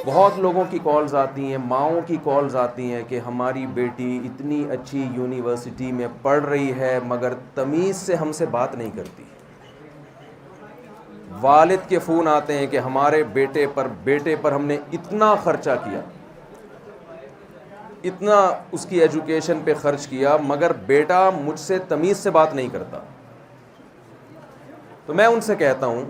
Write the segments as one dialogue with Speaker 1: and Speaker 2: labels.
Speaker 1: بہت لوگوں کی کالز آتی ہیں، ماؤں کی کالز آتی ہیں کہ ہماری بیٹی اتنی اچھی یونیورسٹی میں پڑھ رہی ہے مگر تمیز سے ہم سے بات نہیں کرتی۔ والد کے فون آتے ہیں کہ ہمارے بیٹے پر ہم نے اتنا خرچہ کیا، اتنا اس کی ایجوکیشن پہ خرچ کیا مگر بیٹا مجھ سے تمیز سے بات نہیں کرتا۔ تو میں ان سے کہتا ہوں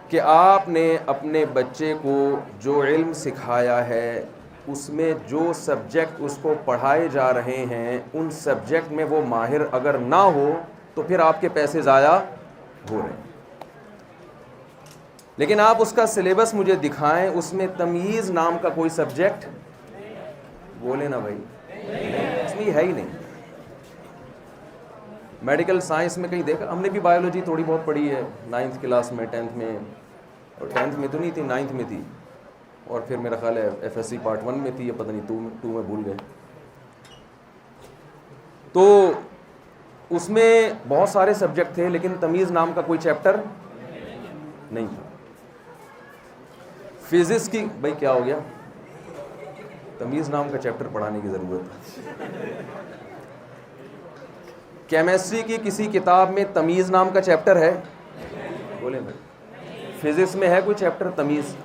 Speaker 1: کہ آپ نے اپنے بچے کو جو علم سکھایا ہے، اس میں جو سبجیکٹ اس کو پڑھائے جا رہے ہیں ان سبجیکٹ میں وہ ماہر اگر نہ ہو تو پھر آپ کے پیسے ضائع ہو رہے ہیں۔ لیکن آپ اس کا سلیبس مجھے دکھائیں، اس میں تمیز نام کا کوئی سبجیکٹ، بولے نا بھائی، اس میں ہے ہی نہیں۔ میڈیکل سائنس میں کہیں دیکھا، ہم نے بھی بایولوجی تھوڑی بہت پڑھی ہے 9th کلاس میں، 10th میں، اور 10th میں تو نہیں تھی، 9th میں تھی، اور پھر میرا خیال ہے FSC پارٹ 1 میں تھی، یا پتہ نہیں 2 میں، بھول گئے۔ تو اس میں بہت سارے سبجیکٹ تھے لیکن تمیز نام کا کوئی چیپٹر نہیں تھا۔ فزکس کی، بھائی کیا ہو گیا، تمیز نام کا چیپٹر پڑھانے کی ضرورت ہے۔ کیمسٹری کی کسی کتاب میں تمیز نام کا چیپٹر ہے؟ بولیں بھائی۔ فزکس میں ہے کوئی چیپٹر تمیز؟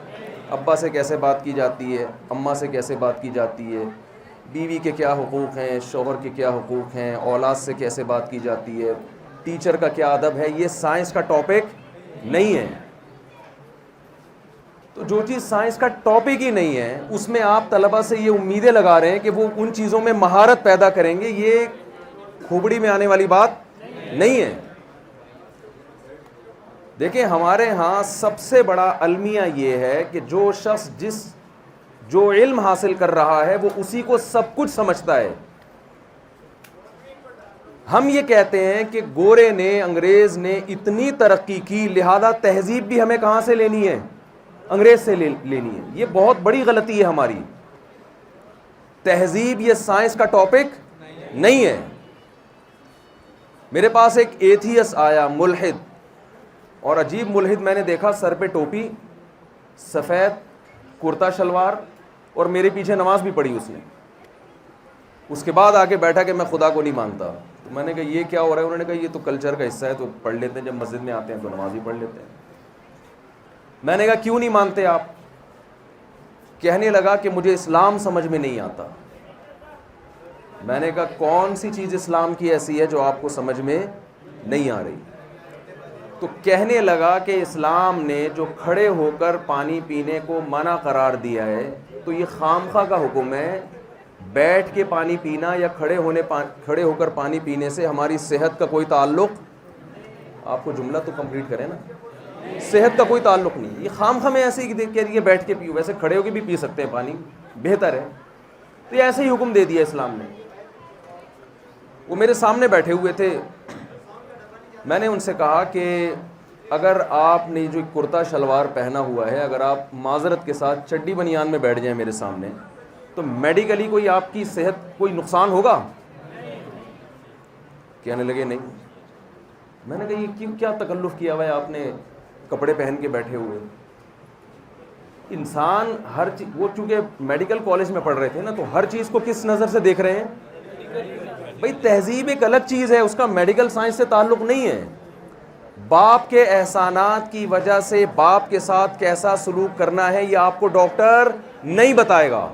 Speaker 1: ابا سے کیسے بات کی جاتی ہے، اماں سے کیسے بات کی جاتی ہے، بیوی کے کیا حقوق ہیں، شوہر کے کیا حقوق ہیں، اولاد سے کیسے بات کی جاتی ہے، ٹیچر کا کیا ادب ہے، یہ سائنس کا ٹاپک نہیں ہے۔ تو جو چیز سائنس کا ٹاپک ہی نہیں ہے اس میں آپ طلبہ سے یہ امیدیں لگا رہے ہیں کہ وہ ان چیزوں میں مہارت پیدا کریں گے، یہ کھوپڑی میں آنے والی بات نہیں ہے۔ دیکھیں ہمارے ہاں سب سے بڑا المیہ یہ ہے کہ جو شخص جو علم حاصل کر رہا ہے وہ اسی کو سب کچھ سمجھتا ہے۔ ہم یہ کہتے ہیں کہ گورے نے، انگریز نے اتنی ترقی کی لہذا تہذیب بھی ہمیں کہاں سے لینی ہے؟ انگریز سے لینی ہے۔ یہ بہت بڑی غلطی ہے ہماری۔ تہذیب یہ سائنس کا ٹاپک نہیں ہے۔ میرے پاس ایک ایتھیس آیا، ملحد، اور عجیب ملحد میں نے دیکھا، سر پہ ٹوپی، سفید کرتا شلوار، اور میرے پیچھے نماز بھی پڑھی اس نے۔ اس کے بعد آ کے بیٹھا کہ میں خدا کو نہیں مانتا۔ تو میں نے کہا یہ کیا ہو رہا ہے؟ انہوں نے کہا یہ تو کلچر کا حصہ ہے، تو پڑھ لیتے ہیں، جب مسجد میں آتے ہیں تو نماز ہی پڑھ لیتے ہیں۔ میں نے کہا کیوں نہیں مانتے آپ؟ کہنے لگا کہ مجھے اسلام سمجھ میں نہیں آتا۔ میں نے کہا کون سی چیز اسلام کی ایسی ہے جو آپ کو سمجھ میں نہیں آ رہی؟ تو کہنے لگا کہ اسلام نے جو کھڑے ہو کر پانی پینے کو منع قرار دیا ہے تو یہ خامخواہ کا حکم ہے۔ بیٹھ کے پانی پینا یا کھڑے ہو کر پانی پینے سے ہماری صحت کا کوئی تعلق، آپ کو جملہ تو کمپلیٹ کریں نا، صحت کا کوئی تعلق نہیں۔ یہ خامخواہ میں ایسے ہی کہہ رہی ہے بیٹھ کے پیو، ویسے کھڑے ہو کے بھی پی سکتے ہیں پانی، بہتر ہے۔ تو یہ ایسے ہی حکم دے دیا اسلام نے۔ وہ میرے سامنے بیٹھے ہوئے تھے، میں نے ان سے کہا کہ اگر آپ نے جو کرتا شلوار پہنا ہوا ہے، اگر آپ معذرت کے ساتھ چڈی بنیان میں بیٹھ جائیں میرے سامنے تو میڈیکلی کوئی آپ کی صحت کوئی نقصان ہوگا؟ کہنے لگے نہیں۔ میں نے کہا یہ کیا تکلف کیا ہوا ہے آپ نے کپڑے پہن کے بیٹھے ہوئے؟ انسان ہر چیز، وہ چونکہ میڈیکل کالج میں پڑھ رہے تھے نا، تو ہر چیز کو کس نظر سے دیکھ رہے ہیں؟ بھائی تہذیب ایک الگ چیز ہے، اس کا میڈیکل سائنس سے تعلق نہیں ہے۔ باپ کے احسانات کی وجہ سے باپ کے ساتھ کیسا سلوک کرنا ہے یہ آپ کو ڈاکٹر نہیں بتائے گا۔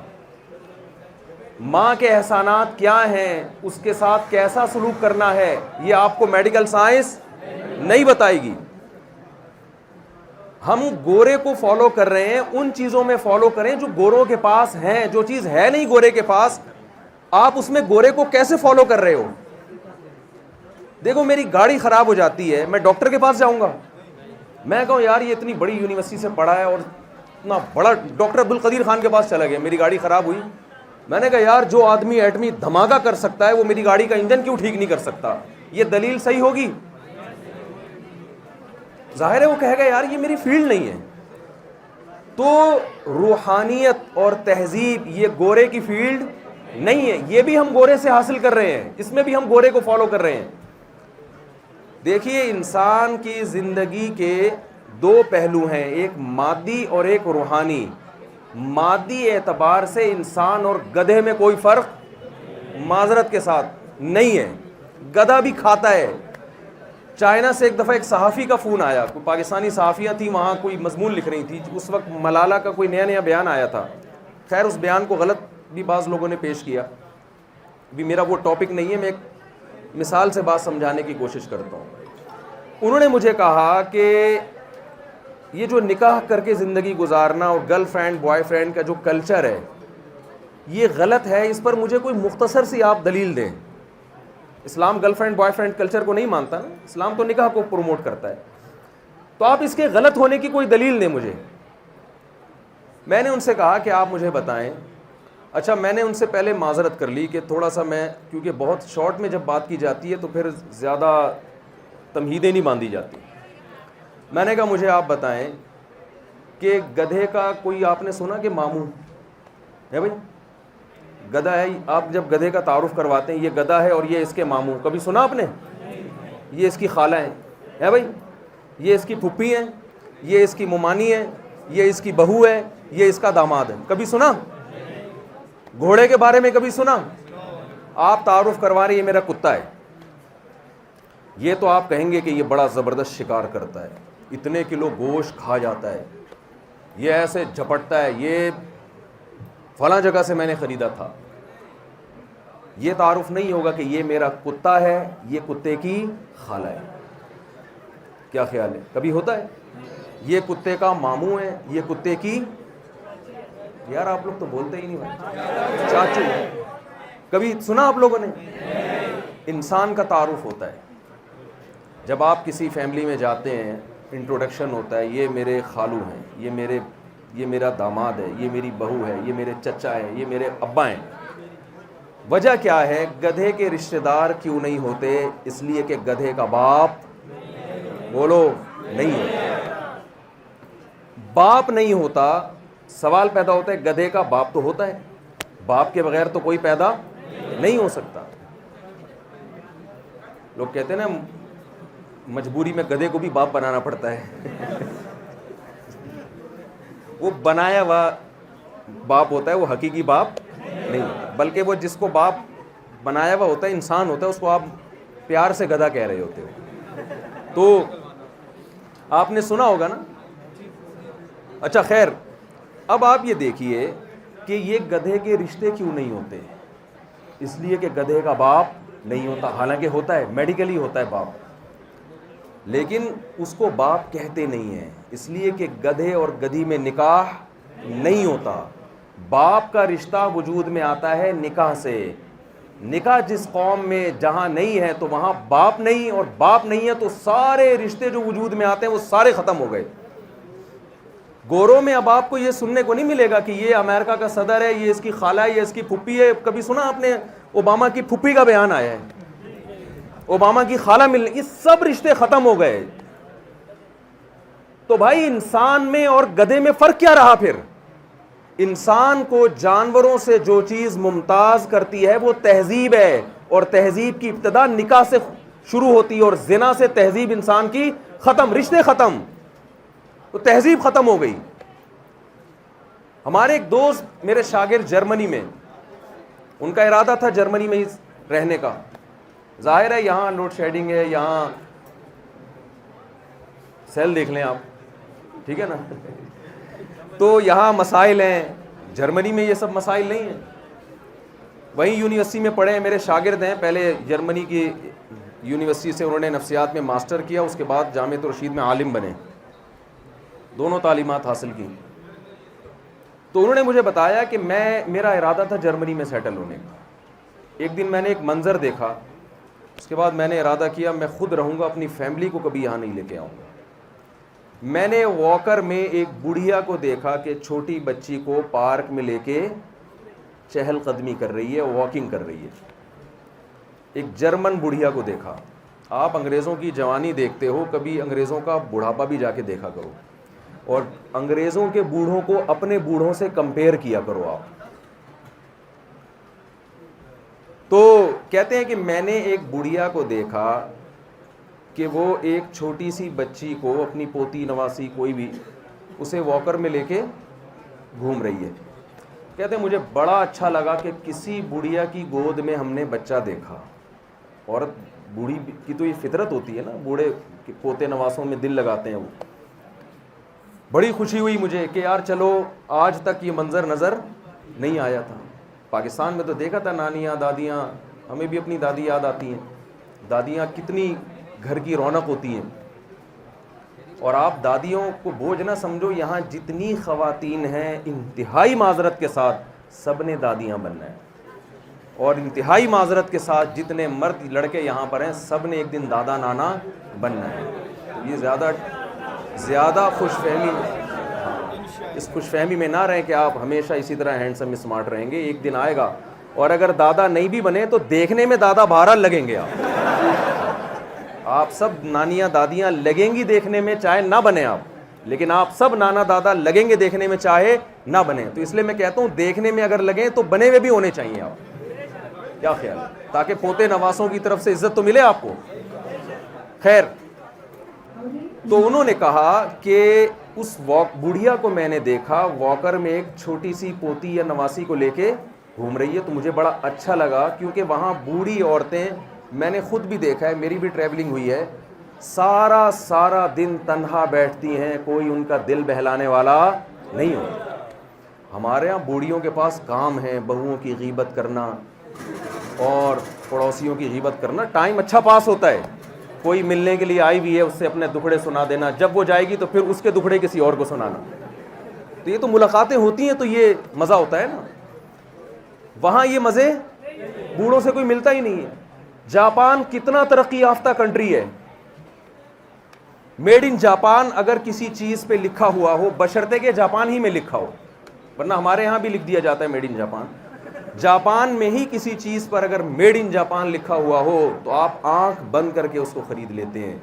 Speaker 1: ماں کے احسانات کیا ہیں، اس کے ساتھ کیسا سلوک کرنا ہے یہ آپ کو میڈیکل سائنس نہیں بتائے گی۔ ہم گورے کو فالو کر رہے ہیں، ان چیزوں میں فالو کریں جو گوروں کے پاس ہیں۔ جو چیز ہے نہیں گورے کے پاس، آپ اس میں گورے کو کیسے فالو کر رہے ہو؟ دیکھو میری گاڑی خراب ہو جاتی ہے، میں ڈاکٹر کے پاس جاؤں گا؟ میں کہوں یار یہ اتنی بڑی یونیورسٹی سے پڑھا ہے اور اتنا بڑا، ڈاکٹر عبدالقدیر خان کے پاس چلا گیا، میری گاڑی خراب ہوئی، میں نے کہا یار جو آدمی ایٹمی دھماکہ کر سکتا ہے وہ میری گاڑی کا انجن کیوں ٹھیک نہیں کر سکتا؟ یہ دلیل صحیح ہوگی؟ ظاہر ہے وہ کہے گا یار یہ میری فیلڈ نہیں ہے۔ تو روحانیت اور تہذیب یہ گورے کی فیلڈ نہیں ہے، یہ بھی ہم گورے سے حاصل کر رہے ہیں، اس میں بھی ہم گورے کو فالو کر رہے ہیں۔ دیکھیے انسان کی زندگی کے دو پہلو ہیں، ایک مادی اور ایک روحانی۔ مادی اعتبار سے انسان اور گدھے میں کوئی فرق معذرت کے ساتھ نہیں ہے۔ گدھا بھی کھاتا ہے۔ چائنا سے ایک دفعہ ایک صحافی کا فون آیا، کوئی پاکستانی صحافیاں تھیں وہاں، کوئی مضمون لکھ رہی تھی، اس وقت ملالہ کا کوئی نیا بیان آیا تھا۔ خیر اس بیان کو غلط بھی بعض لوگوں نے پیش کیا، بھی میرا وہ ٹاپک نہیں ہے، میں ایک مثال سے بات سمجھانے کی کوشش کرتا ہوں۔ انہوں نے مجھے کہا کہ یہ جو نکاح کر کے زندگی گزارنا اور گرل فرینڈ بوائے فرینڈ کا جو کلچر ہے یہ غلط ہے، اس پر مجھے کوئی مختصر سی آپ دلیل دیں۔ اسلام girlfriend boyfriend culture کو نہیں مانتا نا، اسلام تو نکاح کو پروموٹ کرتا ہے، تو آپ اس کے غلط ہونے کی کوئی دلیل دیں مجھے۔ میں نے ان سے کہا کہ آپ مجھے بتائیں۔ اچھا میں نے ان سے پہلے معذرت کر لی کہ تھوڑا سا میں، کیونکہ بہت شارٹ میں جب بات کی جاتی ہے تو پھر زیادہ تمہیدیں نہیں باندھی جاتی۔ میں نے کہا مجھے آپ بتائیں کہ گدھے کا کوئی آپ نے سنا کہ ماموں ہے؟ بھائی گدھا ہے، آپ جب گدھے کا تعارف کرواتے ہیں یہ گدھا ہے اور یہ اس کے ماموں، کبھی سنا آپ نے؟ یہ اس کی خالہ ہیں، ہے بھائی، یہ اس کی پھپھی ہیں، یہ اس کی ممانی ہے، یہ اس کی بہو ہے، یہ اس کا داماد ہے، کبھی سنا؟ گھوڑے کے بارے میں کبھی سنا؟ آپ تعارف کروا رہے ہیں یہ میرا کتا ہے، یہ تو آپ کہیں گے کہ یہ بڑا زبردست شکار کرتا ہے، اتنے کلو گوشت کھا جاتا ہے، یہ ایسے جھپٹتا ہے، یہ فلاں جگہ سے میں نے خریدا تھا۔ یہ تعارف نہیں ہوگا کہ یہ میرا کتا ہے، یہ کتے کی خالہ ہے۔ کیا خیال ہے؟ کبھی ہوتا ہے؟ یہ کتے کا ماموں ہے، یہ کتے کی، یار آپ لوگ تو بولتے ہی نہیں بھائی، چاچو، کبھی سنا آپ لوگوں نے؟ انسان کا تعارف ہوتا ہے جب آپ کسی فیملی میں جاتے ہیں، انٹروڈکشن ہوتا ہے، یہ میرے خالو ہیں، یہ میرا داماد ہے، یہ میری بہو ہے، یہ میرے چچا ہے، یہ میرے ابا ہیں۔ وجہ کیا ہے؟ گدھے کے رشتہ دار کیوں نہیں ہوتے؟ اس لیے کہ گدھے کا باپ، بولو، نہیں ہوتا۔ باپ نہیں ہوتا، سوال پیدا ہوتا ہے گدھے کا باپ تو ہوتا ہے، باپ کے بغیر تو کوئی پیدا نہیں ہو سکتا۔ لوگ کہتے ہیں نا مجبوری میں گدھے کو بھی باپ بنانا پڑتا ہے۔ وہ بنایا ہوا باپ ہوتا ہے، وہ حقیقی باپ نہیں ہوتا، بلکہ وہ جس کو باپ بنایا ہوا ہوتا ہے، انسان ہوتا ہے، اس کو آپ پیار سے گدھا کہہ رہے ہوتے ہو۔ تو آپ نے سنا ہوگا نا۔ اچھا خیر، اب آپ یہ دیکھیے کہ یہ گدھے کے رشتے کیوں نہیں ہوتے؟ اس لیے کہ گدھے کا باپ نہیں ہوتا، حالانکہ ہوتا ہے، میڈیکلی ہوتا ہے باپ، لیکن اس کو باپ کہتے نہیں ہیں، اس لیے کہ گدھے اور گدھی میں نکاح نہیں ہوتا۔ باپ کا رشتہ وجود میں آتا ہے نکاح سے۔ نکاح جس قوم میں جہاں نہیں ہے تو وہاں باپ نہیں، اور باپ نہیں ہے تو سارے رشتے جو وجود میں آتے ہیں وہ سارے ختم ہو گئے۔ گوروں میں اب آپ کو یہ سننے کو نہیں ملے گا کہ یہ امریکہ کا صدر ہے، یہ اس کی خالہ ہے، یہ اس کی پھپھی ہے۔ کبھی سنا آپ نے اوباما کی پھپھی کا بیان آیا ہے، اوباما کی خالہ ملنے، یہ سب رشتے ختم ہو گئے۔ تو بھائی انسان میں اور گدھے میں فرق کیا رہا پھر؟ انسان کو جانوروں سے جو چیز ممتاز کرتی ہے وہ تہذیب ہے، اور تہذیب کی ابتدا نکاح سے شروع ہوتی ہے، اور زنا سے تہذیب انسان کی ختم، رشتے ختم، تو تہذیب ختم ہو گئی۔ ہمارے ایک دوست میرے شاگرد جرمنی میں، ان کا ارادہ تھا جرمنی میں ہی رہنے کا۔ ظاہر ہے یہاں لوڈ شیڈنگ ہے، یہاں سیل دیکھ لیں آپ، ٹھیک ہے نا، تو یہاں مسائل ہیں، جرمنی میں یہ سب مسائل نہیں ہیں۔ وہیں یونیورسٹی میں پڑھے ہیں، میرے شاگرد ہیں، پہلے جرمنی کی یونیورسٹی سے انہوں نے نفسیات میں ماسٹر کیا، اس کے بعد جامعۃ الرشید میں عالم بنے، دونوں تعلیمات حاصل کی۔ تو انہوں نے مجھے بتایا کہ میرا ارادہ تھا جرمنی میں سیٹل ہونے کا۔ ایک دن میں نے ایک منظر دیکھا، اس کے بعد میں نے ارادہ کیا میں خود رہوں گا، اپنی فیملی کو کبھی یہاں نہیں لے کے آؤں گا۔ میں نے واکر میں ایک بڑھیا کو دیکھا کہ چھوٹی بچی کو پارک میں لے کے چہل قدمی کر رہی ہے، واکنگ کر رہی ہے۔ ایک جرمن بڑھیا کو دیکھا۔ آپ انگریزوں کی جوانی دیکھتے ہو، کبھی انگریزوں کا بڑھاپا بھی جا کے دیکھا کرو، اور انگریزوں کے بوڑھوں کو اپنے بوڑھوں سے کمپیئر کیا کرو آپ۔ تو کہتے ہیں کہ میں نے ایک بڑھیا کو دیکھا کہ وہ ایک چھوٹی سی بچی کو، اپنی پوتی نواسی کوئی بھی، اسے واکر میں لے کے گھوم رہی ہے. کہتے ہیں مجھے بڑا اچھا لگا کہ کسی بڑھیا کی گود میں ہم نے بچہ دیکھا. عورت بوڑھی کی تو یہ فطرت ہوتی ہے نا، بوڑھے پوتے نواسوں میں دل لگاتے ہیں. وہ بڑی خوشی ہوئی مجھے کہ یار چلو آج تک یہ منظر نظر نہیں آیا تھا. پاکستان میں تو دیکھا تھا نانیاں دادیاں، ہمیں بھی اپنی دادی یاد آتی ہیں. دادیاں کتنی گھر کی رونق ہوتی ہیں. اور آپ دادیوں کو بوجھ نہ سمجھو، یہاں جتنی خواتین ہیں انتہائی معذرت کے ساتھ سب نے دادیاں بننا ہے، اور انتہائی معذرت کے ساتھ جتنے مرد لڑکے یہاں پر ہیں سب نے ایک دن دادا نانا بننا ہے. یہ زیادہ خوش فہمی، اس خوش فہمی میں نہ رہیں کہ آپ ہمیشہ اسی طرح ہینڈسم اسمارٹ رہیں گے. ایک دن آئے گا، اور اگر دادا نہیں بھی بنے تو دیکھنے میں دادا بہرحال لگیں گے. آپ سب نانیاں دادیاں لگیں گی دیکھنے میں، چاہے نہ بنے آپ، لیکن آپ سب نانا دادا لگیں گے دیکھنے میں چاہے نہ بنے. تو اس لیے میں کہتا ہوں دیکھنے میں اگر لگیں تو بنے ہوئے بھی ہونے چاہیے. آپ کیا خیال ہے؟ تاکہ پوتے نواسوں کی طرف سے عزت تو ملے آپ کو. خیر، تو انہوں نے کہا کہ اس بڑھیا کو میں نے دیکھا واکر میں ایک چھوٹی سی پوتی یا نواسی کو لے کے گھوم رہی ہے. تو مجھے بڑا اچھا لگا، کیونکہ وہاں بوڑھی عورتیں، میں نے خود بھی دیکھا ہے، میری بھی ٹریولنگ ہوئی ہے، سارا دن تنہا بیٹھتی ہیں، کوئی ان کا دل بہلانے والا نہیں ہوتا. ہمارے یہاں بوڑھیوں کے پاس کام ہے، بہوؤں کی غیبت کرنا اور پڑوسیوں کی غیبت کرنا. ٹائم اچھا پاس ہوتا ہے. کوئی ملنے کے لیے آئی بھی ہے، اس سے اپنے دکھڑے سنا دینا، جب وہ جائے گی تو پھر اس کے دکھڑے کسی اور کو سنانا. تو یہ تو ملاقاتیں ہوتی ہیں تو یہ مزہ ہوتا ہے نا. وہاں یہ مزے بوڑھوں سے کوئی ملتا ہی نہیں ہے. جاپان کتنا ترقی یافتہ کنٹری ہے، میڈ ان جاپان اگر کسی چیز پہ لکھا ہوا ہو، بشرطے کہ جاپان ہی میں لکھا ہو، ورنہ ہمارے ہاں بھی لکھ دیا جاتا ہے میڈ ان جاپان. جاپان میں ہی کسی چیز پر اگر میڈ ان جاپان لکھا ہوا ہو تو آپ آنکھ بند کر کے اس کو خرید لیتے ہیں.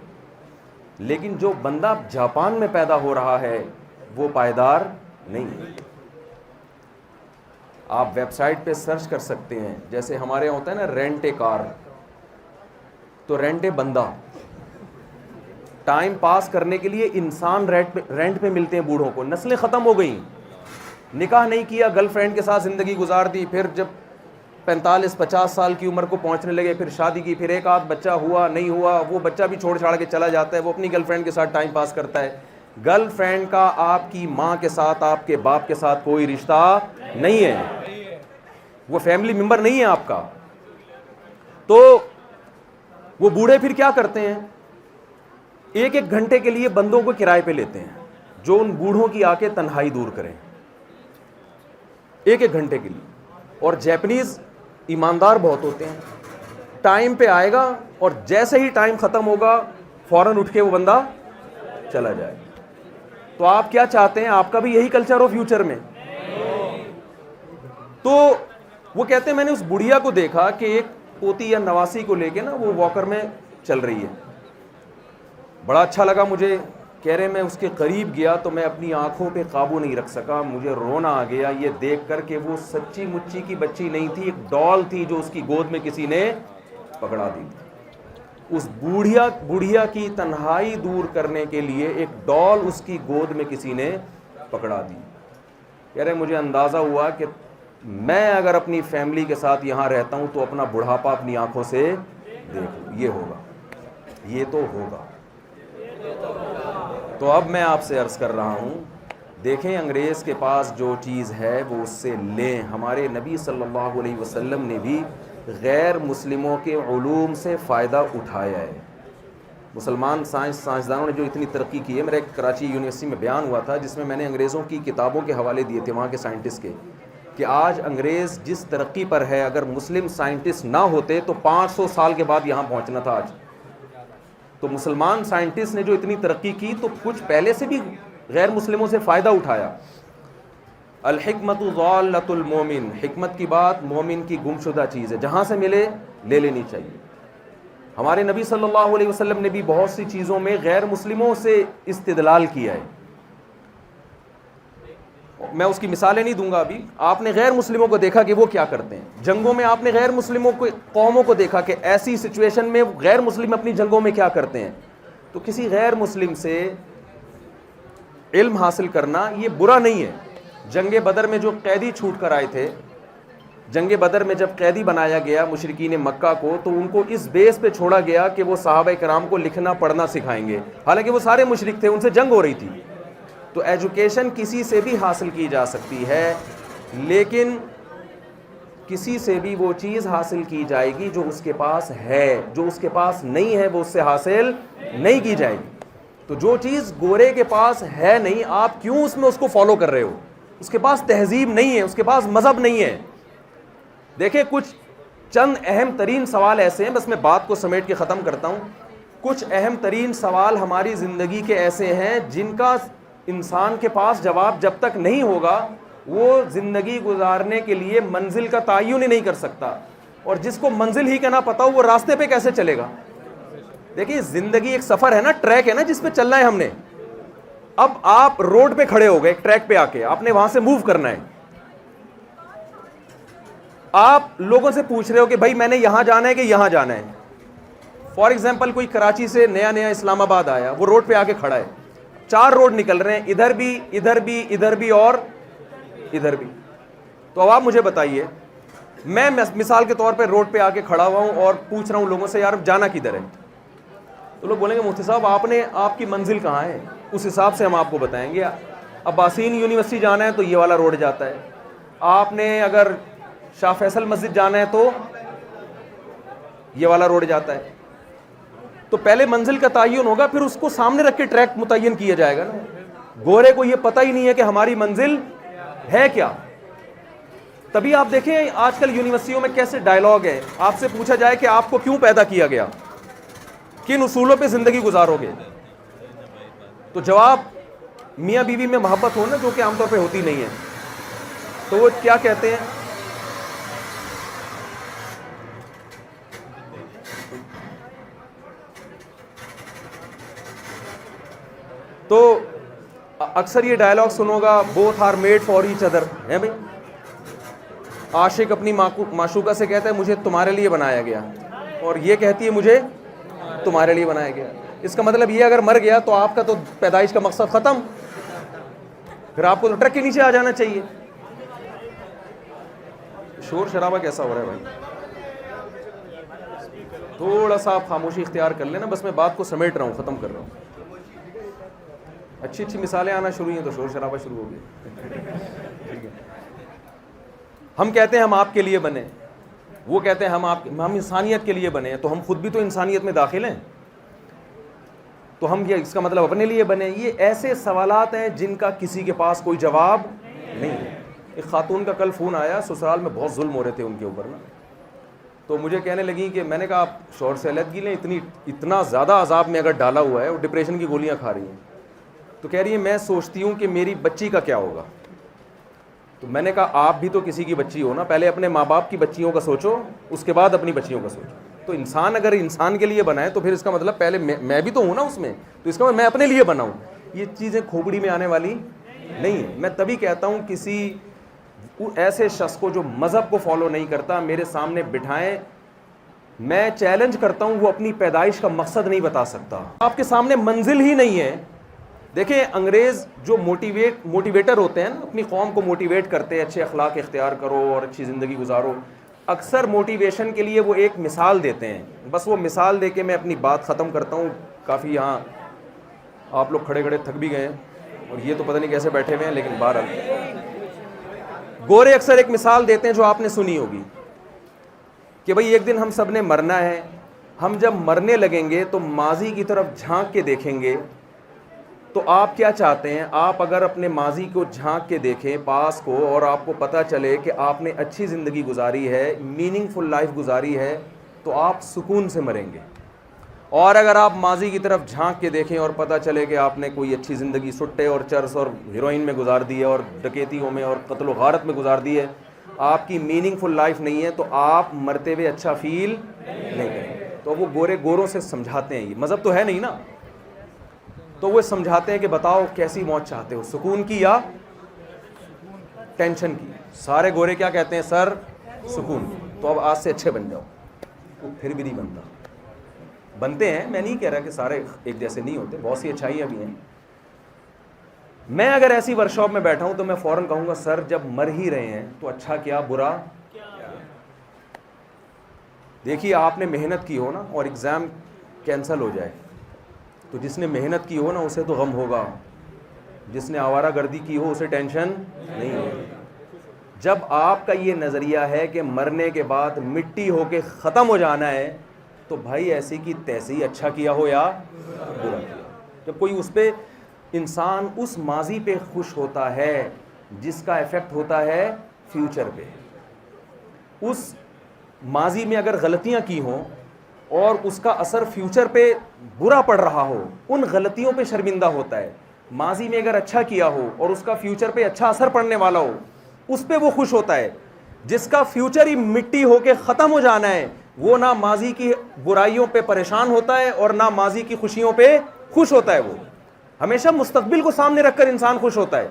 Speaker 1: لیکن جو بندہ جاپان میں پیدا ہو رہا ہے وہ پائیدار نہیں ہے. آپ ویب سائٹ پہ سرچ کر سکتے ہیں، جیسے ہمارے یہاں ہوتا ہے نا رینٹ اے کار، تو رینٹ اے بندہ. ٹائم پاس کرنے کے لیے انسان رینٹ پہ ملتے ہیں بوڑھوں کو. نسلیں ختم ہو گئیں، نکاح نہیں کیا، گرل فرینڈ کے ساتھ زندگی گزار دی، پھر جب 45-50 سال کی عمر کو پہنچنے لگے پھر شادی کی، پھر ایک آدھ بچہ ہوا نہیں ہوا، وہ بچہ بھی چھوڑ چھاڑ کے چلا جاتا ہے، وہ اپنی گرل فرینڈ کے ساتھ ٹائم پاس کرتا ہے. گرل فرینڈ کا آپ کی ماں کے ساتھ، آپ کے باپ کے ساتھ کوئی رشتہ نہیں ہے، وہ فیملی ممبر نہیں ہے آپ کا. تو وہ بوڑھے پھر کیا کرتے ہیں، ایک گھنٹے کے لیے بندوں کو کرائے پہ لیتے ہیں جو ان بوڑھوں کی آ کے تنہائی دور کریں، ایک گھنٹے کے لیے. اور جیپنیز ایماندار بہت ہوتے ہیں، ٹائم پہ آئے گا اور جیسے ہی ٹائم ختم ہوگا فوراً اٹھ کے وہ بندہ چلا جائے. تو آپ کیا چاہتے ہیں، آپ کا بھی یہی کلچر ہو فیوچر میں؟ تو وہ کہتے ہیں میں نے اس بڑھیا کو دیکھا کہ ایک پوتی یا نواسی کو لے کے نا وہ واکر میں چل رہی ہے. بڑا اچھا لگا مجھے. کہہ رہے میں اس کے قریب گیا تو میں اپنی آنکھوں پہ قابو نہیں رکھ سکا، مجھے رونا آ گیا یہ دیکھ کر کہ وہ سچی مچی کی بچی نہیں تھی، ایک ڈال تھی جو اس کی گود میں کسی نے پکڑا دی. اس بوڑھیا کی تنہائی دور کرنے کے لیے ایک ڈال اس کی گود میں کسی نے پکڑا دی. کہہ رہے مجھے اندازہ ہوا کہ میں اگر اپنی فیملی کے ساتھ یہاں رہتا ہوں تو اپنا بڑھاپا اپنی آنکھوں سے دیکھوں، یہ ہوگا، یہ تو ہوگا. تو اب میں آپ سے عرض کر رہا ہوں، دیکھیں انگریز کے پاس جو چیز ہے وہ اس سے لیں. ہمارے نبی صلی اللہ علیہ وسلم نے بھی غیر مسلموں کے علوم سے فائدہ اٹھایا ہے. مسلمان سائنسدانوں نے جو اتنی ترقی کی ہے، میرا ایک کراچی یونیورسٹی میں بیان ہوا تھا جس میں میں نے انگریزوں کی کتابوں کے حوالے دیے تھے وہاں کے سائنٹسٹ کے، کہ آج انگریز جس ترقی پر ہے اگر مسلم سائنٹسٹ نہ ہوتے تو 500 سال کے بعد یہاں پہنچنا تھا آج. تو مسلمان سائنٹسٹ نے جو اتنی ترقی کی تو کچھ پہلے سے بھی غیر مسلموں سے فائدہ اٹھایا. الحکمت ضالۃ المومن، حکمت کی بات مومن کی گمشدہ چیز ہے، جہاں سے ملے لے لینی چاہیے. ہمارے نبی صلی اللہ علیہ وسلم نے بھی بہت سی چیزوں میں غیر مسلموں سے استدلال کیا ہے. میں اس کی مثالیں نہیں دوں گا ابھی. آپ نے غیر مسلموں کو دیکھا کہ وہ کیا کرتے ہیں جنگوں میں. آپ نے غیر مسلموں کو قوموں کو دیکھا کہ ایسی سچویشن میں غیر مسلم اپنی جنگوں میں کیا کرتے ہیں. تو کسی غیر مسلم سے علم حاصل کرنا یہ برا نہیں ہے. جنگ بدر میں جو قیدی چھوٹ کر آئے تھے, جنگ بدر میں جب قیدی بنایا گیا مشرکین مکہ کو, تو ان کو اس بیس پہ چھوڑا گیا کہ وہ صحابہ کرام کو لکھنا پڑھنا سکھائیں گے, حالانکہ وہ سارے مشرک تھے, ان سے جنگ ہو رہی تھی. تو ایجوکیشن کسی سے بھی حاصل کی جا سکتی ہے, لیکن کسی سے بھی وہ چیز حاصل کی جائے گی جو اس کے پاس ہے, جو اس کے پاس نہیں ہے وہ اس سے حاصل نہیں کی جائے گی. تو جو چیز گورے کے پاس ہے نہیں, آپ کیوں اس میں اس کو فالو کر رہے ہو؟ اس کے پاس تہذیب نہیں ہے, اس کے پاس مذہب نہیں ہے. دیکھیں کچھ چند اہم ترین سوال ایسے ہیں, بس میں بات کو سمیٹ کے ختم کرتا ہوں. کچھ اہم ترین سوال ہماری زندگی کے ایسے ہیں جن کا انسان کے پاس جواب جب تک نہیں ہوگا وہ زندگی گزارنے کے لیے منزل کا تعین ہی نہیں کر سکتا. اور جس کو منزل ہی کا نہ پتا ہو وہ راستے پہ کیسے چلے گا؟ دیکھیے زندگی ایک سفر ہے نا, ٹریک ہے نا جس پہ چلنا ہے ہم نے. اب آپ روڈ پہ کھڑے ہو گئے, ٹریک پہ آ کے آپ نے وہاں سے موو کرنا ہے. آپ لوگوں سے پوچھ رہے ہو کہ بھائی میں نے یہاں جانا ہے کہ یہاں جانا ہے. فار ایگزامپل کوئی کراچی سے نیا اسلام آباد آیا, وہ روڈ پہ آ کے کھڑا ہے, 4 روڈ نکل رہے ہیں, ادھر بھی ادھر بھی ادھر بھی اور ادھر بھی. تو اب آپ مجھے بتائیے, میں مثال کے طور پہ روڈ پہ آ کے کھڑا ہوا ہوں اور پوچھ رہا ہوں لوگوں سے یار جانا کدھر ہے, تو لوگ بولیں گے مفتی صاحب آپ کی منزل کہاں ہے, اس حساب سے ہم آپ کو بتائیں گے. عباسین یونیورسٹی جانا ہے تو یہ والا روڈ جاتا ہے, آپ نے اگر شاہ فیصل مسجد جانا ہے تو یہ والا روڈ جاتا ہے. تو پہلے منزل کا تعین ہوگا, پھر اس کو سامنے رکھ کے ٹریک متعین کیا جائے گا نا. گورے کو یہ پتہ ہی نہیں ہے کہ ہماری منزل ہے کیا. تبھی آپ دیکھیں آج کل یونیورسٹیوں میں کیسے ڈائلاگ ہے, آپ سے پوچھا جائے کہ آپ کو کیوں پیدا کیا گیا, کن اصولوں پہ زندگی گزارو گے, تو جواب میاں بیوی میں محبت ہو نا, جو کہ عام طور پہ ہوتی نہیں ہے, تو وہ کیا کہتے ہیں, تو اکثر یہ ڈائلاگ سنو گا, both are made for each other, ہے بھائی. عاشق اپنی معشوقہ سے کہتا ہے مجھے تمہارے لیے بنایا گیا, اور یہ کہتی ہے مجھے تمہارے لیے بنایا گیا. اس کا مطلب یہ اگر مر گیا تو آپ کا تو پیدائش کا مقصد ختم, پھر آپ کو تو ٹرک کے نیچے آ جانا چاہیے. شور شرابہ کیسا ہو رہا ہے بھائی؟ تھوڑا سا آپ خاموشی اختیار کر لینا, بس میں بات کو سمیٹ رہا ہوں, ختم کر رہا ہوں. اچھی مثالیں آنا شروع ہوئی ہیں تو شور شرابہ شروع ہو گیا. ہم کہتے ہیں ہم آپ کے لیے بنے, وہ کہتے ہیں ہم انسانیت کے لیے بنے ہیں, تو ہم خود بھی تو انسانیت میں داخل ہیں, تو ہم یہ اس کا مطلب اپنے لیے بنے. یہ ایسے سوالات ہیں جن کا کسی کے پاس کوئی جواب نہیں ہے. ایک خاتون کا کل فون آیا, سسرال میں بہت ظلم ہو رہے تھے ان کے اوپر نا, تو مجھے کہنے لگی کہ میں نے کہا آپ شوہر سے علیحدگی لیں, اتنا زیادہ عذاب میں اگر ڈالا ہوا ہے, اور ڈپریشن کی گولیاں کھا رہی ہیں, تو کہہ رہی ہے میں سوچتی ہوں کہ میری بچی کا کیا ہوگا. تو میں نے کہا آپ بھی تو کسی کی بچی ہو نا, پہلے اپنے ماں باپ کی بچیوں کا سوچو, اس کے بعد اپنی بچیوں کا سوچو. تو انسان اگر انسان کے لیے بنا ہے تو پھر اس کا مطلب پہلے میں بھی تو ہوں نا اس میں, تو اس کا مطلب میں اپنے لیے بنا ہوں. یہ چیزیں کھوپڑی میں آنے والی نہیں ہے. میں تبھی کہتا ہوں کسی ایسے شخص کو جو مذہب کو فالو نہیں کرتا میرے سامنے بٹھائیں, میں چیلنج کرتا ہوں, وہ اپنی پیدائش کا مقصد نہیں بتا سکتا, آپ کے سامنے منزل ہی نہیں ہے. دیکھیں انگریز جو موٹیویٹر ہوتے ہیں نا, اپنی قوم کو موٹیویٹ کرتے ہیں اچھے اخلاق اختیار کرو اور اچھی زندگی گزارو, اکثر موٹیویشن کے لیے وہ ایک مثال دیتے ہیں. بس وہ مثال دے کے میں اپنی بات ختم کرتا ہوں. کافی یہاں آپ لوگ کھڑے کھڑے تھک بھی گئے ہیں, اور یہ تو پتہ نہیں کیسے بیٹھے ہوئے ہیں, لیکن بہرحال گورے اکثر ایک مثال دیتے ہیں جو آپ نے سنی ہوگی کہ بھئی ایک دن ہم سب نے مرنا ہے. ہم جب مرنے لگیں گے تو ماضی کی طرف جھانک کے دیکھیں گے, تو آپ کیا چاہتے ہیں, آپ اگر اپنے ماضی کو جھانک کے دیکھیں پاس کو, اور آپ کو پتہ چلے کہ آپ نے اچھی زندگی گزاری ہے, میننگ فل لائف گزاری ہے, تو آپ سکون سے مریں گے. اور اگر آپ ماضی کی طرف جھانک کے دیکھیں اور پتہ چلے کہ آپ نے کوئی اچھی زندگی سٹے اور چرس اور ہیروئن میں گزار دی ہے, اور ڈکیتیوں میں اور قتل و غارت میں گزار دی ہے, آپ کی میننگ فل لائف نہیں ہے, تو آپ مرتے ہوئے اچھا فیل نہیں کریں. تو وہ گوروں سے سمجھاتے ہیں, یہ مذہب تو ہے نہیں نا, تو وہ سمجھاتے ہیں کہ بتاؤ کیسی موت چاہتے ہو, سکون کی یا ٹینشن کی. سارے گورے کیا کہتے ہیں؟ سر سکون. تو اب آج سے اچھے بن جاؤ. وہ پھر بھی نہیں بنتا. بنتے ہیں, میں نہیں کہہ رہا کہ سارے ایک جیسے نہیں ہوتے, بہت سی اچھائیاں بھی ہیں. میں اگر ایسی ورکشاپ میں بیٹھا ہوں تو میں فوراً کہوں گا سر جب مر ہی رہے ہیں تو اچھا کیا برا. دیکھیے آپ نے محنت کی ہو نا اور ایگزام کینسل ہو جائے تو جس نے محنت کی ہو نا اسے تو غم ہوگا, جس نے آوارہ گردی کی ہو اسے ٹینشن نہیں ہوگی. جب آپ کا یہ نظریہ ہے کہ مرنے کے بعد مٹی ہو کے ختم ہو جانا ہے تو بھائی ایسی کی تیسی اچھا کیا ہو یا برا کیا. جب کوئی اس پہ انسان اس ماضی پہ خوش ہوتا ہے جس کا ایفیکٹ ہوتا ہے فیوچر پہ, اس ماضی میں اگر غلطیاں کی ہوں اور اس کا اثر فیوچر پہ برا پڑ رہا ہو, ان غلطیوں پہ شرمندہ ہوتا ہے. ماضی میں اگر اچھا کیا ہو اور اس کا فیوچر پہ اچھا اثر پڑنے والا ہو اس پہ وہ خوش ہوتا ہے. جس کا فیوچر ہی مٹی ہو کے ختم ہو جانا ہے وہ نہ ماضی کی برائیوں پہ پریشان ہوتا ہے اور نہ ماضی کی خوشیوں پہ خوش ہوتا ہے. وہ ہمیشہ مستقبل کو سامنے رکھ کر انسان خوش ہوتا ہے.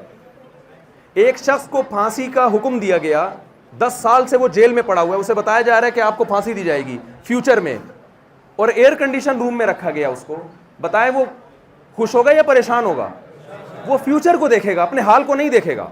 Speaker 1: ایک شخص کو پھانسی کا حکم دیا گیا, 10 سال سے وہ جیل میں پڑا ہوا ہے, اسے بتایا جا رہا ہے کہ آپ کو پھانسی دی جائے گی فیوچر میں, اور ایئر کنڈیشن روم میں رکھا گیا اس کو. بتائیں وہ خوش ہوگا یا پریشان ہوگا؟ وہ فیوچر کو دیکھے گا, اپنے حال کو نہیں دیکھے گا.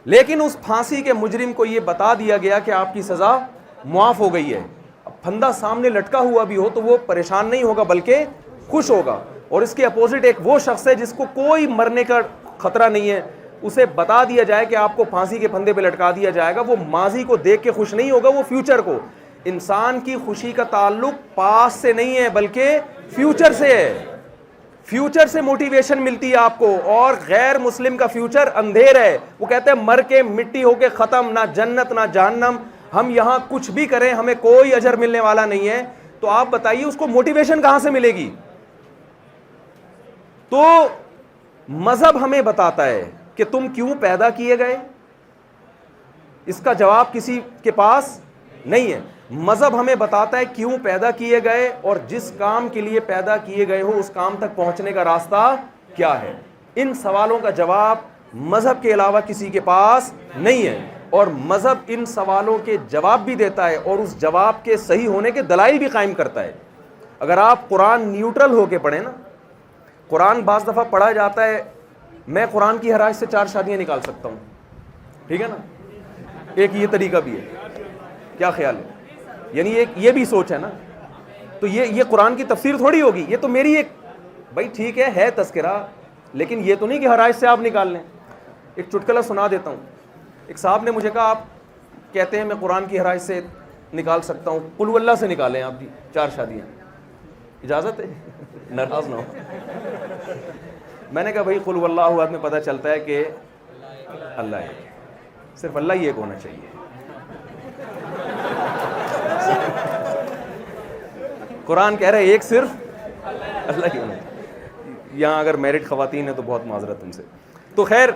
Speaker 1: لیکن اس پھانسی کے مجرم کو یہ بتا دیا گیا کہ آپ کی سزا معاف ہو گئی ہے. اب پھندا سامنے لٹکا ہوا بھی ہو تو وہ پریشان نہیں ہوگا بلکہ خوش ہوگا. اور اس کے اپوزٹ ایک وہ شخص ہے جس کو کوئی مرنے کا خطرہ نہیں ہے, اسے بتا دیا جائے کہ آپ کو پھانسی کے پھندے پہ لٹکا دیا جائے گا, وہ ماضی کو دیکھ کے خوش نہیں ہوگا, وہ فیوچر کو. انسان کی خوشی کا تعلق پاسٹ سے نہیں ہے بلکہ فیوچر سے ہے. فیوچر سے موٹیویشن ملتی ہے آپ کو, اور غیر مسلم کا فیوچر اندھیر ہے. وہ کہتے ہیں مر کے مٹی ہو کے ختم, نہ جنت نہ جہنم, ہم یہاں کچھ بھی کریں ہمیں کوئی اجر ملنے والا نہیں ہے. تو آپ بتائیے اس کو موٹیویشن کہاں سے ملے گی؟ تو مذہب ہمیں بتاتا ہے کہ تم کیوں پیدا کیے گئے, اس کا جواب کسی کے پاس نہیں ہے. مذہب ہمیں بتاتا ہے کیوں پیدا کیے گئے اور جس کام کے لیے پیدا کیے گئے ہو اس کام تک پہنچنے کا راستہ کیا ہے. ان سوالوں کا جواب مذہب کے علاوہ کسی کے پاس نہیں ہے, اور مذہب ان سوالوں کے جواب بھی دیتا ہے اور اس جواب کے صحیح ہونے کے دلائل بھی قائم کرتا ہے. اگر آپ قرآن نیوٹرل ہو کے پڑھیں نا, قرآن بعض دفعہ پڑھا جاتا ہے, میں قرآن کی ہر آیت سے 4 شادیاں نکال سکتا ہوں, ٹھیک ہے نا, ایک یہ طریقہ بھی ہے. کیا خیال ہے؟ یعنی ایک یہ بھی سوچ ہے نا. تو یہ قرآن کی تفسیر تھوڑی ہوگی, یہ تو میری ایک, بھائی ٹھیک ہے تذکرہ, لیکن یہ تو نہیں کہ ہر آیت سے آپ نکال لیں. ایک چٹکلا سنا دیتا ہوں. ایک صاحب نے مجھے کہا آپ کہتے ہیں میں قرآن کی ہر آیت سے نکال سکتا ہوں, قل ہو اللہ سے نکالیں آپ جی 4 شادیاں, اجازت ہے؟ ناراض نہ ہو. میں نے کہا بھائی قل ہو اللہ احد میں پتہ چلتا ہے کہ اللہ ہے, صرف اللہ ہی ایک ہونا چاہیے. قرآن کہہ رہا ہے ایک صرف اللہ ہی ہونا چاہیے. یہاں اگر میرڈ خواتین ہیں تو بہت معذرت ان سے. تو خیر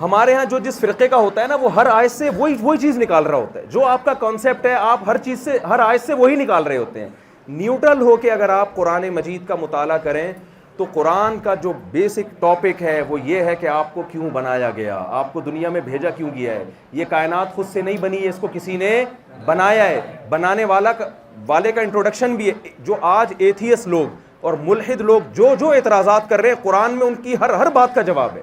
Speaker 1: ہمارے ہاں جو جس فرقے کا ہوتا ہے نا, وہ ہر آیت سے وہی چیز نکال رہا ہوتا ہے. جو آپ کا کانسیپٹ ہے آپ ہر چیز سے, ہر آیت سے وہی نکال رہے ہوتے ہیں. نیوٹرل ہو کے اگر آپ قرآن مجید کا مطالعہ کریں تو قرآن کا جو بیسک ٹاپک ہے وہ یہ ہے کہ آپ کو کیوں بنایا گیا, آپ کو دنیا میں بھیجا کیوں گیا ہے. یہ کائنات خود سے نہیں بنی ہے, اس کو کسی نے بنایا ہے. بنانے والے کا انٹروڈکشن بھی ہے. جو آج ایتھیس لوگ اور ملحد لوگ جو اعتراضات کر رہے ہیں, قرآن میں ان کی ہر بات کا جواب ہے.